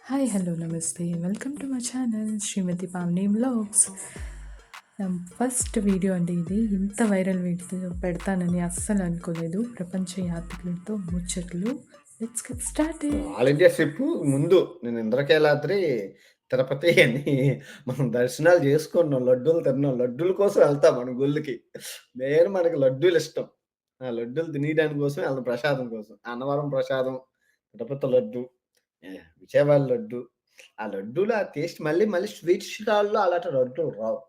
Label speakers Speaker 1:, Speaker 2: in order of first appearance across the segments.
Speaker 1: Hi, hello, నమస్తే. Welcome to my channel Shrimati Pavani vlogs. First video అండి ఇది. ఇంత వైరల్ వీడియో పెడతానని అస్సలు అనుకోలేదు. ప్రపంచ యాత్రికులతో ముచ్చట్లు. Let's get started.
Speaker 2: All India trip ముందు నేను ఇంద్రకీలాద్రి, తిరుపతి అని మనం దర్శనాలు చేసుకున్నాం. లడ్డూలు తిన్నాం. లడ్డూల కోసం వెళ్తాం మనం గుళ్ళకి. మెయిన్ మనకి లడ్డూలు ఇష్టం. ఆ లడ్డూలు తినేయడానికి కోసమే వెళ్తాం, ప్రసాదం కోసం. అన్నవరం ప్రసాదం, తిరుపతి లడ్డు, విజయవాడ లడ్డు. ఆ లడ్డూలు ఆ టేస్ట్ మళ్ళీ మళ్ళీ స్వీట్ స్టాల్‌లో అలాంటి లడ్డూలు రావు.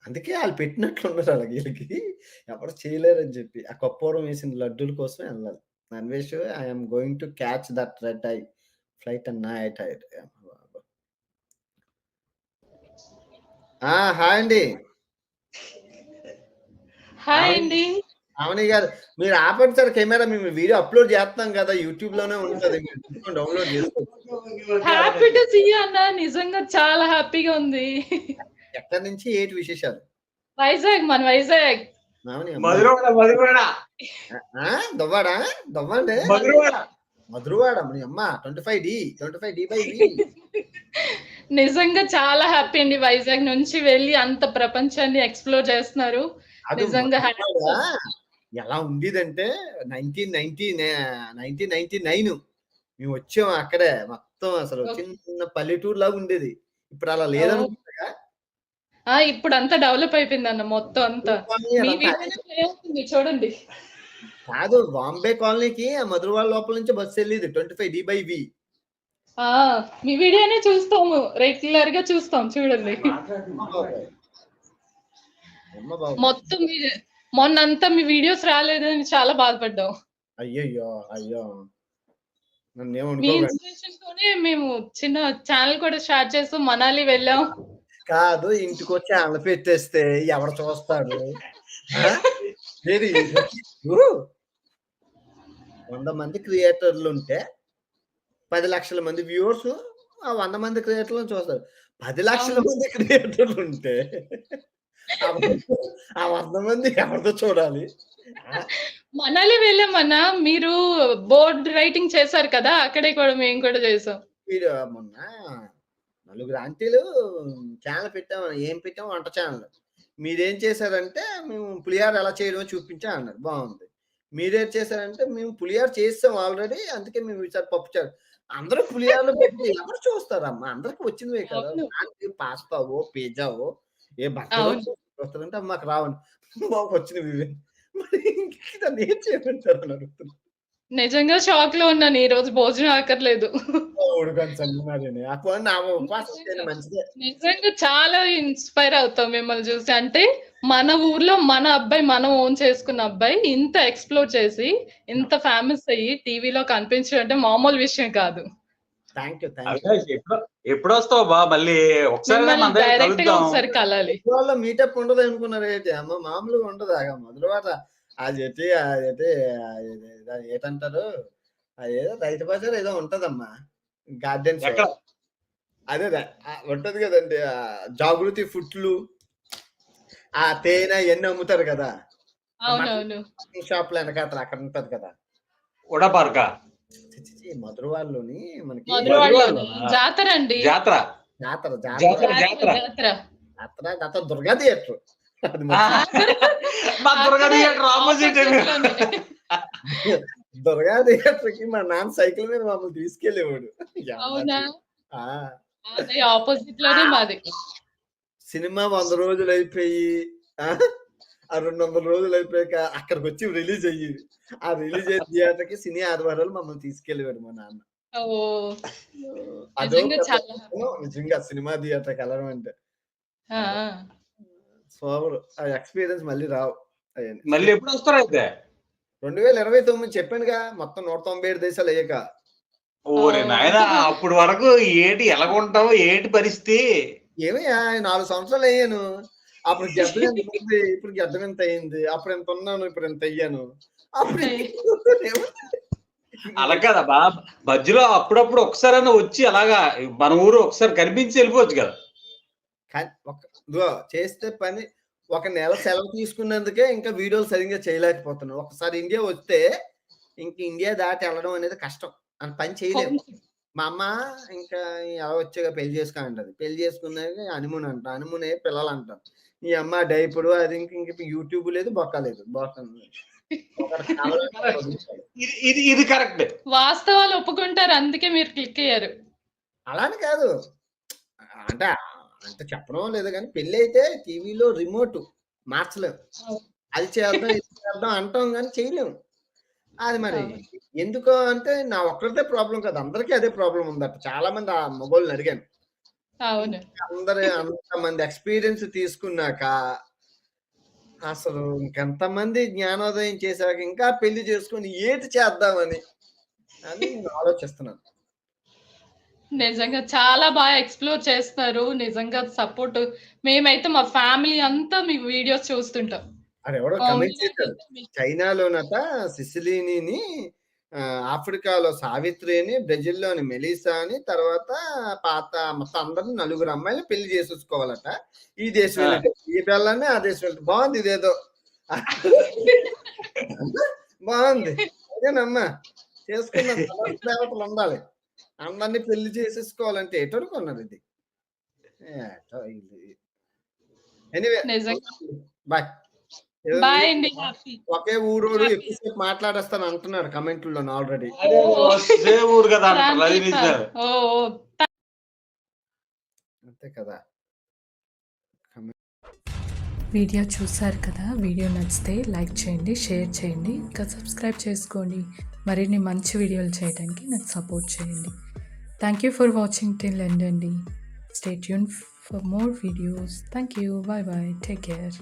Speaker 2: అందుకే ఆళ్ళు పెట్టినట్లున్నారు అలాగ ఈళ్ళకి. ఎవరు చేయలేరని చెప్పి. ఆ కర్పూరం వేసిన లడ్డూల కోసమే ఎళ్ళాలి. Anvesh I am going to catch that red I flight an night I. Hi అండి.
Speaker 3: హాయ్
Speaker 2: పావని
Speaker 3: అండి.
Speaker 2: పావని గారు. మీరు ఆపండి సార్ కెమెరా. మేము వీడియో అప్‌లోడ్ చేస్తున్నాం కదా! యూట్యూబ్‌లోనే ఉంటది. మీరు చూసుకొని డౌన్‌లోడ్ చేసుకోండి.
Speaker 3: హ్యాపీ టు సీ యూ అన్న. నిజంగా చాలా హ్యాపీగా ఉంది.
Speaker 2: ఎక్కడి నుంచి ఏంటి విశేషాలు?
Speaker 3: వైజాగ్, మన వైజాగ్.
Speaker 2: పావని అమ్మ.
Speaker 4: మధురవాడ
Speaker 2: దువ్వాడా? దువ్వండి.
Speaker 4: మధురవాడ
Speaker 2: మధురవాడ మీ అమ్మ 25D బై వి.
Speaker 3: నిజంగా చాలా హ్యాపీ అండి. వైజాగ్ నుంచి వెళ్లి అంత ప్రపంచాన్ని ఎక్స్‌ప్లోర్ చేస్తున్నారు.
Speaker 2: అది
Speaker 3: నిజంగా హ్యాపీ.
Speaker 2: మధురవాడ ఎలా ఉండేదంటే 1999 మేము వచ్చాం అక్కడే. మొత్తం అసలు
Speaker 3: ఓకే.
Speaker 2: చిన్న పల్లెటూరులాగా ఉండేది. ఇప్పుడు అలా
Speaker 3: ఓహ్!
Speaker 2: లేదనుకుంటగా.
Speaker 3: ఇప్పుడంతా డెవలప్ అయిపోయిందన్న మొత్తం అంతా.
Speaker 2: కాలనీ
Speaker 3: మీ
Speaker 2: అదంతా
Speaker 3: వీడియోనే ప్లే అవుతుంది చూడండి.
Speaker 2: కాదు, బాంబే కాలనీకి ఆ మధురవాడ లోపల నుంచి బస్సు వెళ్ళేది 25D బై వి.
Speaker 3: ఆ! మీ వీడియోనే చూస్తాము. రెగ్యులర్‌గా చూస్తాం చూడండి.
Speaker 2: అమ్మ బాబోయ్! అమ్మ బాబోయ్!
Speaker 3: మొత్తం మొన్నంతా మీ వీడియోస్ రాలేదని చాలా బాధపడ్డాం.
Speaker 2: అయ్యయ్యో! అయ్యో! నన్నేం
Speaker 3: మీ
Speaker 2: అనుకోకండి.
Speaker 3: ఇన్‌స్పిరేషన్‌తోనే మేము చిన్న ఛానెల్ కూడా స్టార్ట్ చేసాం. మనాలి వెళ్ళాం.
Speaker 2: కాదు, ఇంటికొచ్చి ఆనలు పెట్టేస్తే ఎవడు చూస్తాడు? ఆ! ఏది ఇప్పుడు 100 మంది క్రియేటర్లుంటే 10,00,000 మంది వ్యూవర్స్ ఆ 100 మంది క్రియేటర్లను చూస్తారు. 10,00,000
Speaker 3: అవును.
Speaker 2: మంది క్రియేటర్లుంటే ఆ 100 మంది ఎవరితో చూడాలి? ఆ!
Speaker 3: మనాలి వెళ్ళామన్నా. మీరు బోర్డ్ రైటింగ్ చేశారు కదా! అక్కడే కూడా మేము కూడా చేసాం.
Speaker 2: వీడు మొన్న నలుగురు ఆంటీలు ఛానెల్ పెట్టాం. ఏం పెట్టాం? వంట ఛానెల్. మీరేం చేశారంటే, మేము పులిహోర ఎలా చేయడమో చూపించాం అన్నారు. బావుంది. మీరేం చేశారంటే, మేము పులిహోర చేసేసాం ఆల్రెడీ. అందుకే మేము ఈసారి పప్పుచారు. అందరూ పులిహోరలో పెడితే ఎవరు చూస్తారమ్మా? అందరికి వచ్చినవే కదా!
Speaker 3: అవును.
Speaker 2: దానికి పాస్తావో, పిజ్జావో, ఏ బర్గరో
Speaker 3: అవును.
Speaker 2: చూస్తారంటే అవి మాకు రావండి. మాకొచ్చినవి ఇవే. మరి ఇంక దాన్ని ఏం చేయమంటారని అడుగుతున్నా.
Speaker 3: నిజంగా షాక్‌లో ఉన్నాను. ఈరోజు భోజనం ఆకర్లేదు.
Speaker 2: ఉడకని సంగమాని. ఆ పోనీ నా ఉపవాసం చేయడం
Speaker 3: నిజంగా.
Speaker 2: మంచిదే.
Speaker 3: నిజంగా చాలా ఇన్‌స్పైర్ అవుతాం మిమ్మల్ని చూసి. అంటే మన ఊర్లో మన అబ్బాయి మనం ఓన్ చేసుకున్న అబ్బాయి ఇంత ఎక్స్‌ప్లోర్ చేసి, ఇంత ఫేమస్ అయ్యి టీవీలో కనిపించడం అంటే మామూలు విషయం కాదు.
Speaker 2: Thank you. Thank you.
Speaker 4: Avinash ఎప్పుడొస్తావు బా మళ్ళీ ఒకసారి
Speaker 3: మిమ్మల్ని
Speaker 4: మన దగ్గర
Speaker 3: డైరెక్ట్‌గా
Speaker 4: కలుద్దాం.
Speaker 3: ఒకసారి కలాలి.
Speaker 2: మధురవాడలో మీటప్ ఉండదనుకున్నారేంటి? అమ్మ మామూలుగా ఉండదా? మధురవాడ అదేటి దాన్ని ఏటంటారు? అదేదో రైతు బజార్ ఏదో ఉంటదమ్మా. గార్డెన్స్.
Speaker 4: ఎక్కడ
Speaker 2: అదేదే ఉంటది గదండీ! జాగృతి ఫుడ్లు, ఆ తేనె ఇయన్నీ అమ్ముతారు కదా! ఆ
Speaker 3: అవునవును.
Speaker 2: మటన్ షాప్‌లో ఎనకాతల అక్కడ ఉంటది కదా!
Speaker 4: ఉడా పార్కా
Speaker 2: ఛీ! ఛీ! ఛీ! మధురవాడలోని మనకి
Speaker 3: మధురవాడలోని
Speaker 4: మధురవాడలోనా?
Speaker 3: జాతరండి.
Speaker 4: జాతర
Speaker 2: జాతర
Speaker 4: జాతర
Speaker 3: జాతర.
Speaker 2: జాతర దుర్గా థియేటర్. అది
Speaker 4: ఆ,
Speaker 2: మర్చిపోయాను.
Speaker 4: మా దుర్గా
Speaker 3: అక్కడే
Speaker 4: థియేటర్ ఆపోజిట్
Speaker 3: ఆపోజిట్‌లోనే.
Speaker 2: దుర్గా థియేటర్‌కి మా నాన్న సైకిల్ మీద మమ్మల్ని తీసుకెళ్ళేవాడు.
Speaker 3: అవునా?
Speaker 2: ఆ!
Speaker 3: అదే ఆపోజిట్‌లోనే మాది.
Speaker 2: సినిమా 100 రోజులయిపోయి ఆ! ఆ 200 రోజులయిపోయాక అక్కడికొచ్చి రిలీజ్ అయ్యేది. ఆ రిలీజ్ అయిన థియేటర్‌కి సినీ ఆదివారాలు మమ్మల్ని తీసుకెళ్ళేవాడు మా నాన్న.
Speaker 3: ఓహ్!
Speaker 2: అదో
Speaker 3: నిజంగా
Speaker 2: పెద్ద
Speaker 3: చాలా హ్యాపీ.
Speaker 2: పుణ్యం నిజంగా సినిమా థియేటర్‌కెళ్ళడం అంటే.
Speaker 3: ఆ!
Speaker 2: అదే.
Speaker 3: ఆ!
Speaker 2: సూపర్. ఆ ఎక్స్‌పీరియన్స్ మళ్ళీ రావు అయన్నీ.
Speaker 4: మళ్ళీ ఎప్పుడు వస్తారు అయితే?
Speaker 2: 2029 చెప్పానుగా మొత్తం 197 దేశాలయ్యాక.
Speaker 4: ఓరి నాయనా
Speaker 3: ఓహ్!
Speaker 4: అప్పుడు వరకు ఏంటి ఎలాగుంటావు ఏంటి పరిస్థితి?
Speaker 2: ఏమయ్యా 4 సంవత్సరాలయ్యాను. అప్పుడు గడ్డం ఇంతుంది. ఇప్పుడు గడ్డం ఇంతయింది. అప్పుడు ఇంతున్నాను. ఇప్పుడు ఇంతయ్యాను. అప్పుడు
Speaker 4: అలా కాదబ్బా మధ్యలో అప్పుడప్పుడు ఒకసారైనా వచ్చి అలాగా మన ఊరు ఒకసారి కనిపించి వెళ్ళిపోవచ్చు కదా.
Speaker 2: కానీ ఇదిగో చేస్తే పని ఒక నెల సెలవు తీసుకున్నందుకే ఇంకా వీడియోలు సరిగ్గా చేయలేకపోతున్నాను. ఒకసారి ఇండియా వస్తే ఇంక ఇండియా దాటి ఎళ్ళడం అనేది కష్టం. అంత పని చేయలేము.
Speaker 3: హోమ్
Speaker 2: మా అమ్మ ఇంకా ఎలా వచ్చాక పెళ్లి చేసుకో అంటది. పెళ్లి చేసుకున్నాక హనీమూన్ అంట. హనీమూన్ అయ్యి పిల్లలంట. ఈ అమ్మ డైపరు అది ఇంక యూట్యూబ్ లేదు, బొక్క లేదు. ఒకటి కావాలంటే ఒకటి వదులుతాడు.
Speaker 4: ఇది కరెక్ట్.
Speaker 3: వాస్తవాలు ఒప్పుకుంటారు. అందుకే మీరు క్లిక్ అయ్యారు.
Speaker 2: అలా అని కాదు. అంటే అంటే చెప్పడం లేదు గానీ పెళ్లయితే టీవీలో రిమోట్ మార్చలేం. అది చేద్దాం, ఇది చేద్దాం అంటాం గానీ చేయలేం. అది మరి
Speaker 3: అవును.
Speaker 2: ఎందుకు అంటే నా ఒక్కడిదే ప్రాబ్లమ్ కాదు. అందరికీ అదే ప్రాబ్లమ్ ఉందట. చాలా మంది ఆ మగోళ్ళని అడిగాను.
Speaker 3: అవును.
Speaker 2: అందరూ అంతమంది ఎక్స్‌పీరియన్స్ తీసుకున్నాక అసలు ఇంకెంతమంది జ్ఞానోదయం చేశాక ఇంకా పెళ్లి చేసుకొని ఏటి చేద్దామని అని నేను ఆలోచిస్తున్నాను.
Speaker 3: నిజంగా చాలా బాగా ఎక్స్‌ప్లోర్ చేస్తున్నారు. నిజంగా సపోర్ట్ మేమైతే మా ఫ్యామిలీ అంతా మీ వీడియోస్ చూస్తుంటాం.
Speaker 2: ఆడెవడో
Speaker 3: మా
Speaker 2: కమెంట్
Speaker 3: ఊళ్ళో
Speaker 2: చేశాడు.
Speaker 3: అయితే మీ
Speaker 2: చైనాలోనట సిసిలీనిని, ఆఫ్రికాలో సావిత్రి అని, బ్రెజిల్‌లోని మెలిసా అని, తర్వాత పాత మొత్తం అందరిని నలుగురు అమ్మాయిలని పెళ్లి చేసేసుకోవాలట. ఈ దేశం
Speaker 4: ఆ!
Speaker 2: వెళ్ళిపోయి ఈ పిల్లని ఆ దేశం వెళ్ళి బావుంది ఇదేదో. బావుంది. అదేనమ్మా చేసుకుందాం. సమర్థ దేవతలుండాలి. అందరిని పెళ్లి చేసేసుకోవాలంటే ఎటనుకున్నదిది? ఏటో ఇది. ఎనీవే
Speaker 3: నిజంగా.
Speaker 2: బాయ్. ఏదో
Speaker 3: బాయ్
Speaker 2: మీరు
Speaker 3: అండి. హ్యాపీ.
Speaker 2: ఒకే ఊరోడు
Speaker 3: హ్యాపీ.
Speaker 2: ఎక్కువసేపు మాట్లాడేస్తాను అంటున్నారు కమెంట్‌ల్లోను ఆల్రెడీ.
Speaker 4: అదే ఒకే ఊరు కదా అంటారు. అది
Speaker 3: క్రాంతి సార్.
Speaker 4: నిజం.
Speaker 3: ఓహ్!
Speaker 2: అంతే కదా!
Speaker 1: వీడియో చూసారు కదా! వీడియో నచ్చితే లైక్ చేయండి, షేర్ చేయండి, ఇంకా సబ్స్క్రైబ్ చేసుకోండి. మరిన్ని మంచి వీడియోలు చేయడానికి నాకు సపోర్ట్ చేయండి. Thank you for watching till end అండి. Stay tune for more videos. Thank you. Bye bye. Take care.